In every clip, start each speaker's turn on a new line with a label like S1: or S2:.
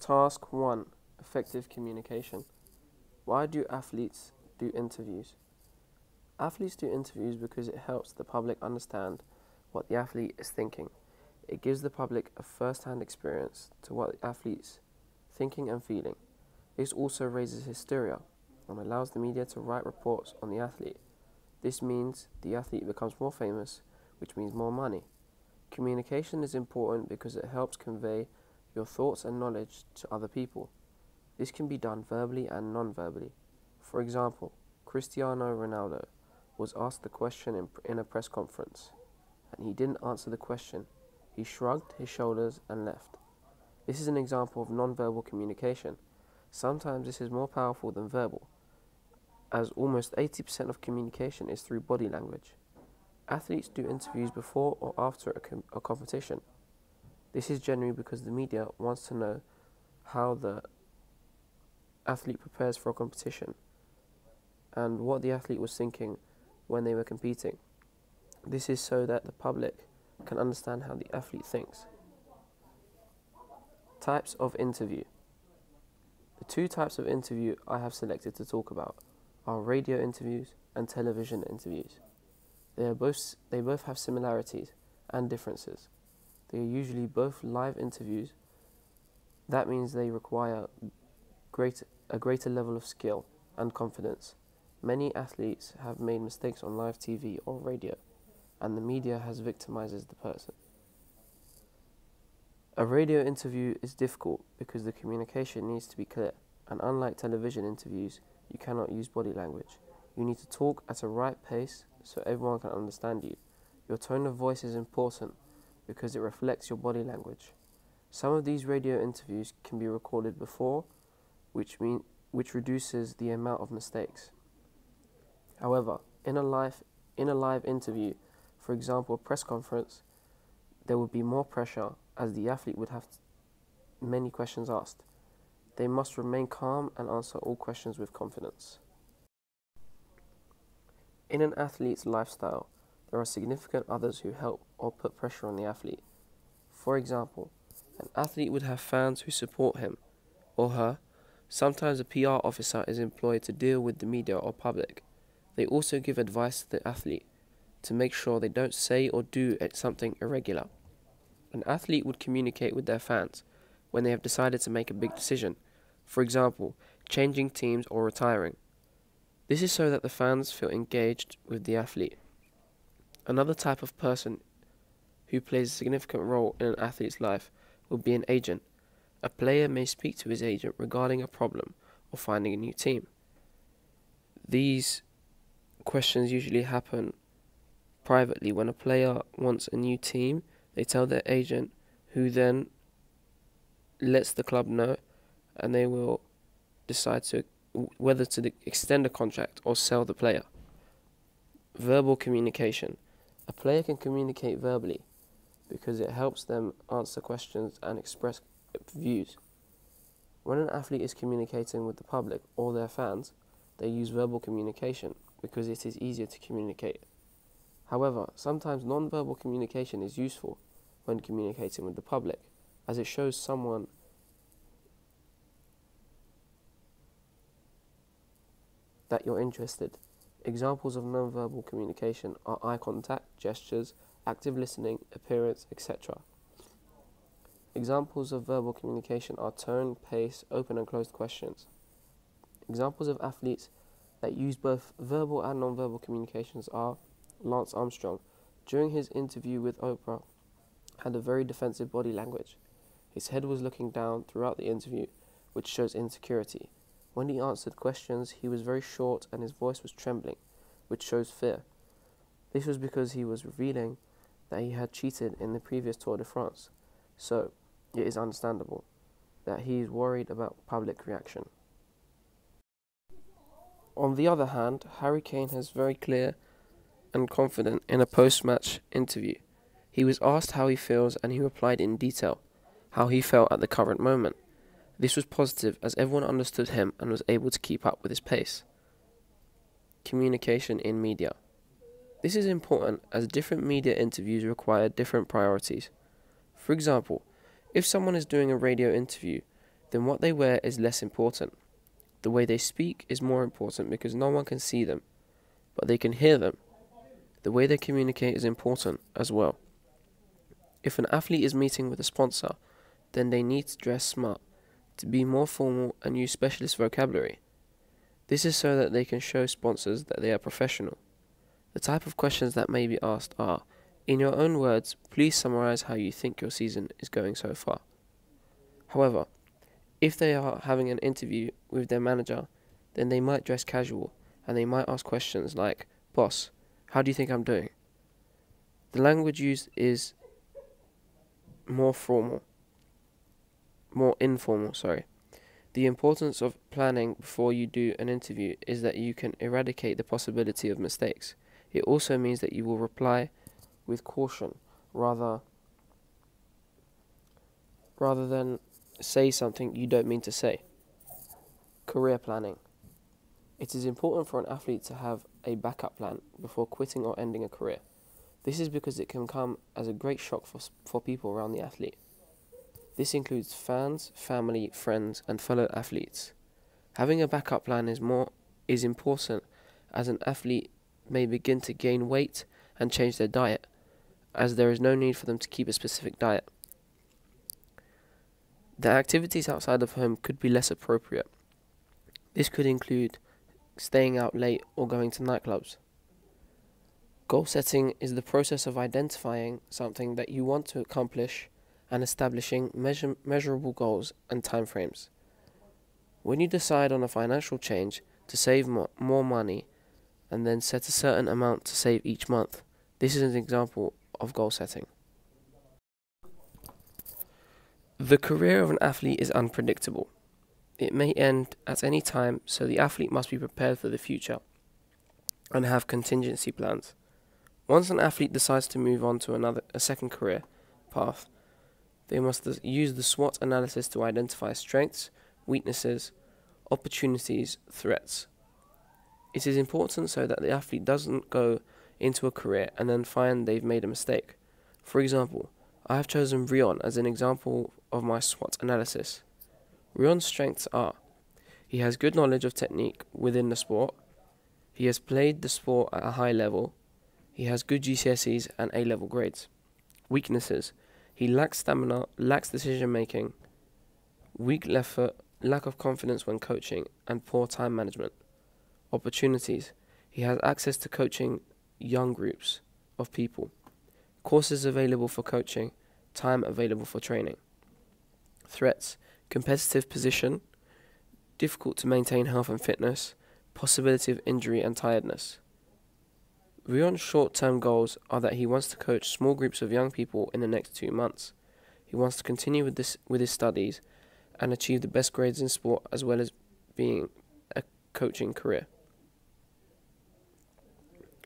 S1: Task 1. Effective communication. Why do athletes do interviews? Athletes do interviews because it helps the public understand what the athlete is thinking. It gives the public a first-hand experience to what the athlete's thinking and feeling. This also raises hysteria and allows the media to write reports on the athlete. This means the athlete becomes more famous, which means more money. Communication is important because it helps convey your thoughts and knowledge to other people. This can be done verbally and non-verbally. For example, Cristiano Ronaldo was asked the question in a press conference, and he didn't answer the question. He shrugged his shoulders and left. This is an example of non-verbal communication. Sometimes this is more powerful than verbal, as almost 80% of communication is through body language. Athletes do interviews before or after a competition. This is generally because the media wants to know how the athlete prepares for a competition and what the athlete was thinking when they were competing. This is so that the public can understand how the athlete thinks. Types of interview. The two types of interview I have selected to talk about are radio interviews and television interviews. They both have similarities and differences. They are usually both live interviews. That means they require a greater level of skill and confidence. Many athletes have made mistakes on live TV or radio, and the media has victimizes the person. A radio interview is difficult because the communication needs to be clear, and unlike television interviews, you cannot use body language. You need to talk at a right pace so everyone can understand you. Your tone of voice is important because it reflects your body language. Some of these radio interviews can be recorded before, which reduces the amount of mistakes. However, in a live interview, for example a press conference, there would be more pressure as the athlete would have many questions asked. They must remain calm and answer all questions with confidence. In an athlete's lifestyle, there are significant others who help or put pressure on the athlete. For example, an athlete would have fans who support him or her. Sometimes a PR officer is employed to deal with the media or public. They also give advice to the athlete to make sure they don't say or do something irregular. An athlete would communicate with their fans when they have decided to make a big decision, for example, changing teams or retiring. This is so that the fans feel engaged with the athlete. Another type of person who plays a significant role in an athlete's life will be an agent. A player may speak to his agent regarding a problem or finding a new team. These questions usually happen privately. When a player wants a new team, they tell their agent, who then lets the club know, and they will decide whether to extend a contract or sell the player. Verbal communication. A player can communicate verbally because it helps them answer questions and express views. When an athlete is communicating with the public or their fans, they use verbal communication because it is easier to communicate. However, sometimes non-verbal communication is useful when communicating with the public, as it shows someone that you're interested. Examples of non-verbal communication are eye contact, gestures, active listening, appearance, etc. Examples of verbal communication are tone, pace, open and closed questions. Examples of athletes that use both verbal and non-verbal communications are Lance Armstrong. During his interview with Oprah, had a very defensive body language. His head was looking down throughout the interview, which shows insecurity. When he answered questions, he was very short and his voice was trembling, which shows fear. This was because he was revealing that he had cheated in the previous Tour de France, so it is understandable that he is worried about public reaction. On the other hand, Harry Kane is very clear and confident in a post-match interview. He was asked how he feels and he replied in detail how he felt at the current moment. This was positive as everyone understood him and was able to keep up with his pace. Communication in media. This is important as different media interviews require different priorities. For example, if someone is doing a radio interview, then what they wear is less important. The way they speak is more important because no one can see them, but they can hear them. The way they communicate is important as well. If an athlete is meeting with a sponsor, then they need to dress smart, to be more formal and use specialist vocabulary. This is so that they can show sponsors that they are professional. The type of questions that may be asked are, in your own words, please summarize how you think your season is going so far. However, if they are having an interview with their manager, then they might dress casual and they might ask questions like, boss, how do you think I'm doing? The language used is more informal. The importance of planning before you do an interview is that you can eradicate the possibility of mistakes. It also means that you will reply with caution rather than say something you don't mean to say. Career planning. It is important for an athlete to have a backup plan before quitting or ending a career. This is because it can come as a great shock for people around the athlete. This includes fans, family, friends, and fellow athletes. Having a backup plan is important, as an athlete may begin to gain weight and change their diet, as there is no need for them to keep a specific diet. The activities outside of home could be less appropriate. This could include staying out late or going to nightclubs. Goal setting is the process of identifying something that you want to accomplish and establishing measurable goals and timeframes. When you decide on a financial change to save more money and then set a certain amount to save each month, this is an example of goal setting. The career of an athlete is unpredictable. It may end at any time, so the athlete must be prepared for the future and have contingency plans. Once an athlete decides to move on to a second career path, they must use the SWOT analysis to identify strengths, weaknesses, opportunities, threats. It is important so that the athlete doesn't go into a career and then find they've made a mistake. For example, I have chosen Rion as an example of my SWOT analysis. Rion's strengths are: he has good knowledge of technique within the sport, he has played the sport at a high level, he has good GCSEs and A-level grades. Weaknesses: he lacks stamina, lacks decision making, weak left foot, lack of confidence when coaching, and poor time management. Opportunities: he has access to coaching young groups of people, courses available for coaching, time available for training. Threats: competitive position, difficult to maintain health and fitness, possibility of injury and tiredness. Rion's short-term goals are that he wants to coach small groups of young people in the next 2 months. He wants to continue with his studies and achieve the best grades in sport, as well as being a coaching career.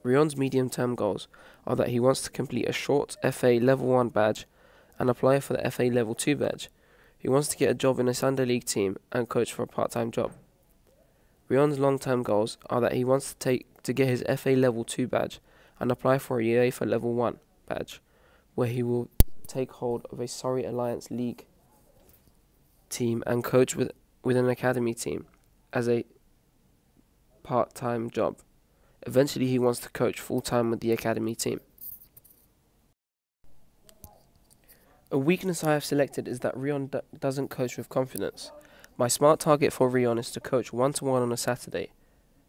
S1: Rion's medium-term goals are that he wants to complete a short FA Level 1 badge and apply for the FA Level 2 badge. He wants to get a job in a Sunday League team and coach for a part-time job. Rion's long-term goals are that he wants to get his FA Level 2 badge and apply for a UEFA Level 1 badge, where he will take hold of a Surrey Alliance League team and coach with an academy team as a part-time job. Eventually he wants to coach full-time with the academy team. A weakness I have selected is that Rion doesn't coach with confidence. My smart target for Rion is to coach 1-to-1 on a Saturday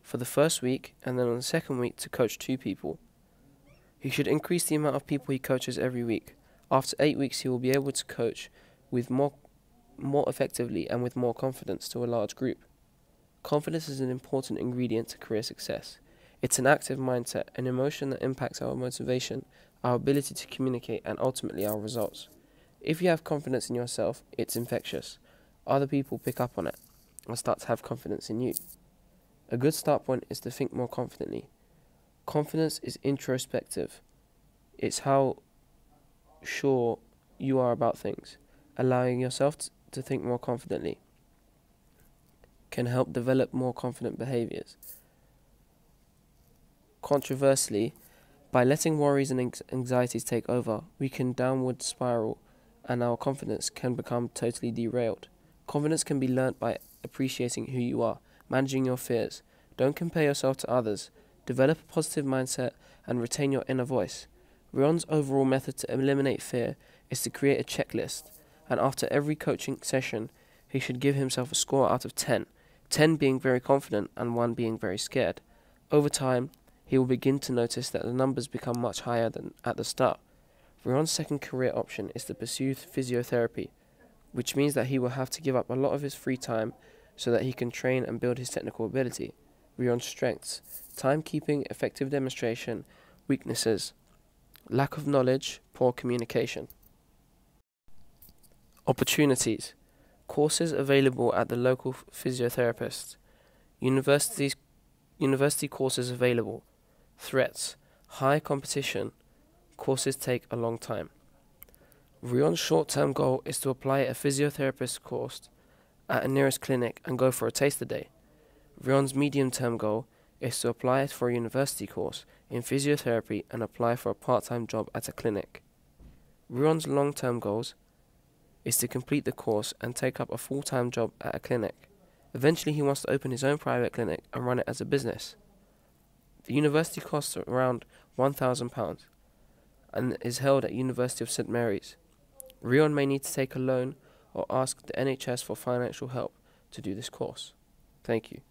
S1: for the first week, and then on the second week to coach 2 people. He should increase the amount of people he coaches every week. After 8 weeks he will be able to coach with more effectively and with more confidence to a large group. Confidence is an important ingredient to career success. It's an active mindset, an emotion that impacts our motivation, our ability to communicate, and ultimately our results. If you have confidence in yourself, it's infectious. Other people pick up on it and start to have confidence in you. A good start point is to think more confidently. Confidence is introspective. It's how sure you are about things. Allowing yourself to think more confidently can help develop more confident behaviors. Controversially, by letting worries and anxieties take over, we can downward spiral and our confidence can become totally derailed. Confidence can be learnt by appreciating who you are, managing your fears. Don't compare yourself to others. Develop a positive mindset and retain your inner voice. Rion's overall method to eliminate fear is to create a checklist, and after every coaching session, he should give himself a score out of 10, 10 being very confident and 1 being very scared. Over time, he will begin to notice that the numbers become much higher than at the start. Rion's second career option is to pursue physiotherapy, which means that he will have to give up a lot of his free time so that he can train and build his technical ability. Rion's strengths: timekeeping, effective demonstration. Weaknesses: lack of knowledge, poor communication. Opportunities: courses available at the local physiotherapist. University courses available. Threats: high competition. Courses take a long time. Rion's short-term goal is to apply a physiotherapist course at a nearest clinic and go for a taster day. Rion's medium-term goal is to apply for a university course in physiotherapy and apply for a part-time job at a clinic. Rion's long-term goals is to complete the course and take up a full-time job at a clinic. Eventually he wants to open his own private clinic and run it as a business. The university costs around £1,000 and is held at University of St Mary's. Rion may need to take a loan or ask the NHS for financial help to do this course. Thank you.